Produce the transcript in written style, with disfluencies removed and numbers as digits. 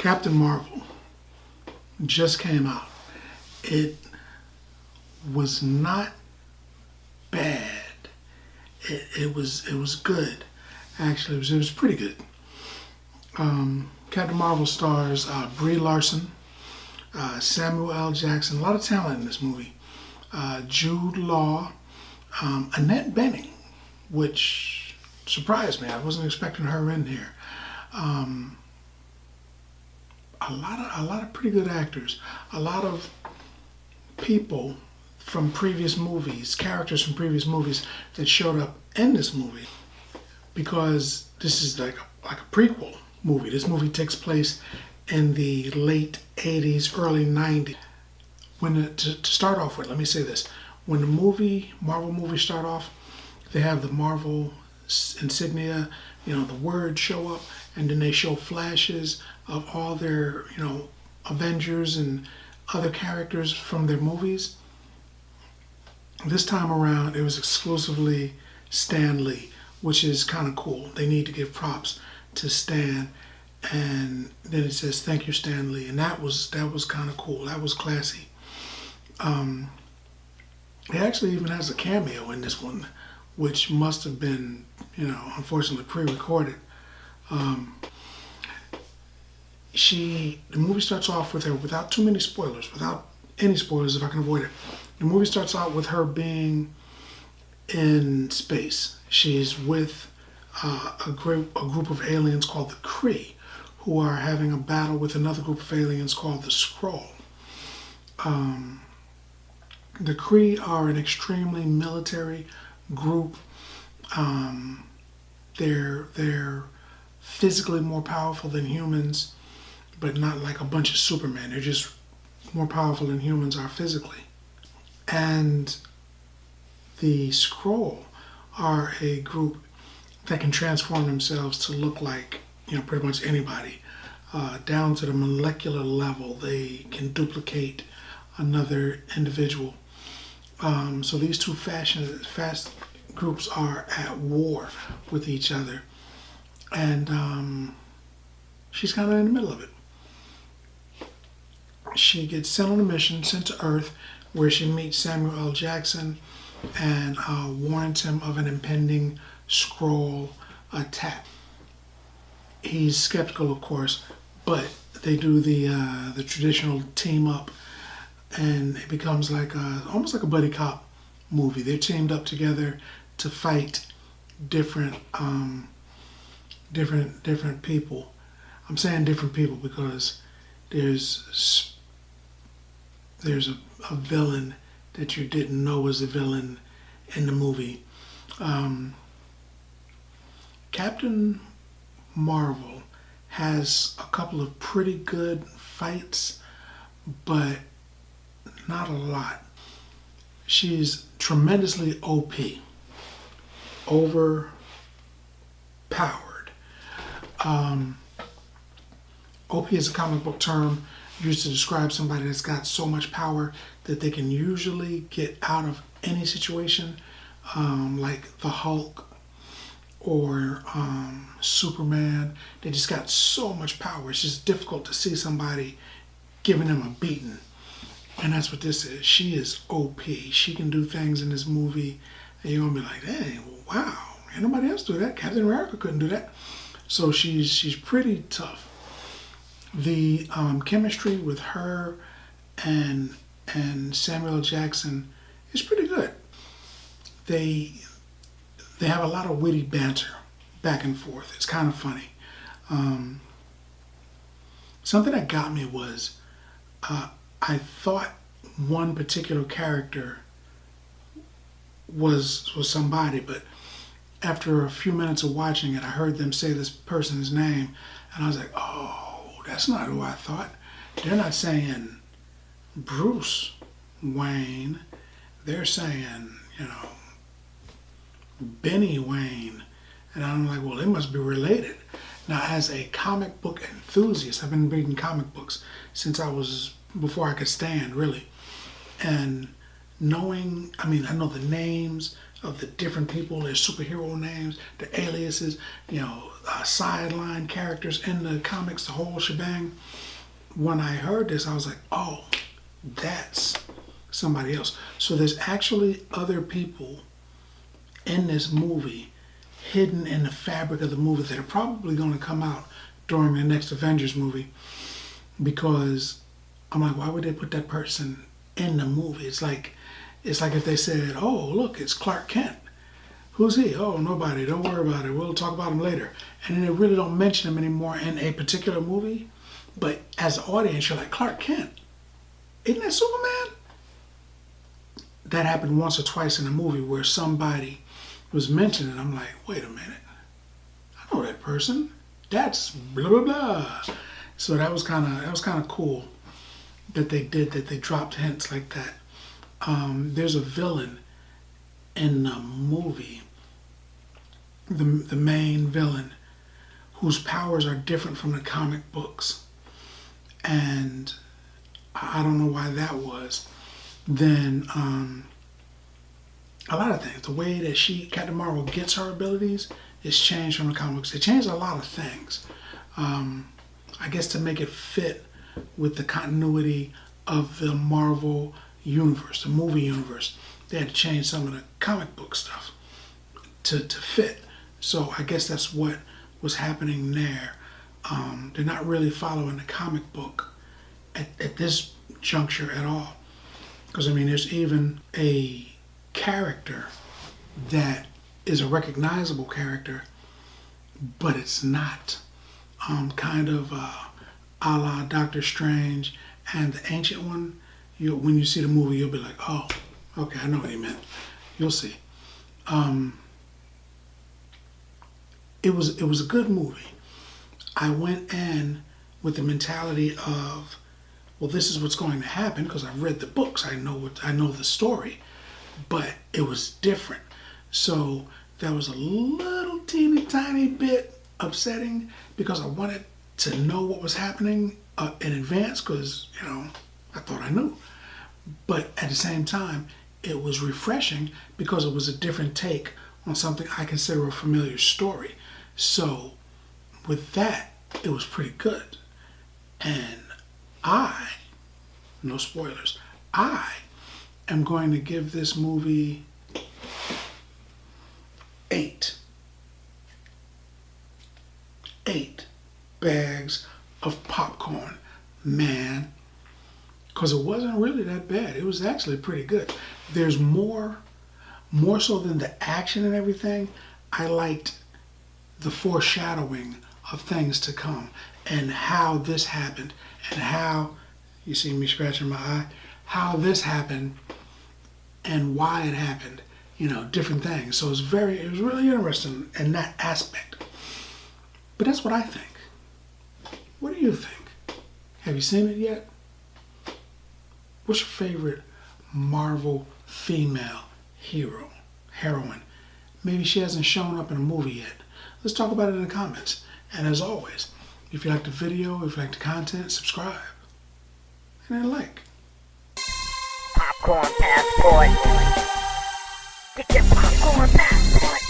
Captain Marvel just came out. It was not bad. It was good. Actually, it was pretty good. Captain Marvel stars Brie Larson, Samuel L. Jackson, a lot of talent in this movie. Jude Law, Annette Benning, which surprised me. I wasn't expecting her in here. A lot of pretty good actors. A lot of people from previous movies, characters from previous movies that showed up in this movie, because this is like a prequel movie. This movie takes place in the late 80s, early 90s. To start off with, let me say this. When the Marvel movies start off, they have the Marvel insignia, the words show up, and then they show flashes of all their, Avengers and other characters from their movies. This time around, it was exclusively Stan Lee, which is kind of cool. They need to give props to Stan, and then it says, "Thank you, Stan Lee," and that was kind of cool. That was classy. He actually even has a cameo in this one, which must have been, unfortunately pre-recorded. The movie starts off with her, without too many spoilers, without any spoilers if I can avoid it. The movie starts out with her being in space. She's with a group of aliens called the Kree, who are having a battle with another group of aliens called the Skrull. The Kree are an extremely military group. They're physically more powerful than humans, but not like a bunch of Supermen. They're just more powerful than humans are physically. And the Skrull are a group that can transform themselves to look like, pretty much anybody. Down to the molecular level, they can duplicate another individual. So these two fast groups are at war with each other. And she's kind of in the middle of it. She gets sent on a mission, sent to Earth, where she meets Samuel L. Jackson and warns him of an impending Skrull attack. He's skeptical, of course, but they do the traditional team up, and it becomes almost like a buddy cop movie. They're teamed up together to fight different people. I'm saying different people because there's a villain that you didn't know was a villain in the movie. Captain Marvel has a couple of pretty good fights, but not a lot. She's tremendously OP, overpowered. OP is a comic book term used to describe somebody that's got so much power that they can usually get out of any situation, like the Hulk or Superman. They just got so much power. It's just difficult to see somebody giving them a beating. And that's what this is. She is OP. She can do things in this movie, and you're gonna be like, "Hey, wow, ain't nobody else do that. Captain America couldn't do that." So she's pretty tough. The chemistry with her and Samuel L. Jackson is pretty good. They have a lot of witty banter back and forth. It's kind of funny. Something that got me was I thought one particular character was somebody, but after a few minutes of watching it, I heard them say this person's name, and I was like, oh, that's not who I thought. They're not saying Bruce Wayne. They're saying, Benny Wayne. And I'm like, well, they must be related. Now, as a comic book enthusiast, I've been reading comic books since before I could stand, really. And knowing, I mean, I know the names of the different people, their superhero names, the aliases, sideline characters in the comics, the whole shebang. When I heard this, I was like, oh, that's somebody else. So there's actually other people in this movie hidden in the fabric of the movie that are probably going to come out during the next Avengers movie, because I'm like, why would they put that person in the movie? It's like if they said, oh, look, it's Clark Kent. Who's he? Oh, nobody. Don't worry about it. We'll talk about him later. And then they really don't mention him anymore in a particular movie. But as an audience, you're like, Clark Kent? Isn't that Superman? That happened once or twice in a movie where somebody was mentioned, and I'm like, wait a minute. I know that person. That's blah, blah, blah. So that was kind of cool that they did that. They dropped hints like that. There's a villain in the movie, the main villain, whose powers are different from the comic books. And I don't know why that was. Then a lot of things. The way that Captain Marvel gets her abilities is changed from the comics. They changed a lot of things. I guess to make it fit with the continuity of the Marvel universe, the movie universe. They had to change some of the comic book stuff to fit. So I guess that's what was happening there. They're not really following the comic book at this juncture at all. Because, I mean, there's even a character that is a recognizable character, but it's not. Kind of a la Doctor Strange and the Ancient One. When you see the movie, you'll be like, oh, okay, I know what he meant. You'll see. It was a good movie. I went in with the mentality of, well, this is what's going to happen because I've read the books. I know the story, but it was different. So that was a little teeny tiny bit upsetting because I wanted to know what was happening in advance because, I thought I knew. But at the same time, it was refreshing because it was a different take on something I consider a familiar story. So with that, it was pretty good. And no spoilers, I am going to give this movie 8 bags of popcorn, man. Because it wasn't really that bad. It was actually pretty good. There's more so than the action and everything. I liked the foreshadowing of things to come and how this happened and how, you see me scratching my eye, how this happened and why it happened, different things. So it was really interesting in that aspect. But that's what I think. What do you think? Have you seen it yet? What's your favorite Marvel female heroine? Maybe she hasn't shown up in a movie yet. Let's talk about it in the comments. And as always, if you like the video, if you like the content, subscribe. And then like. Popcorn passport. Get your popcorn passport.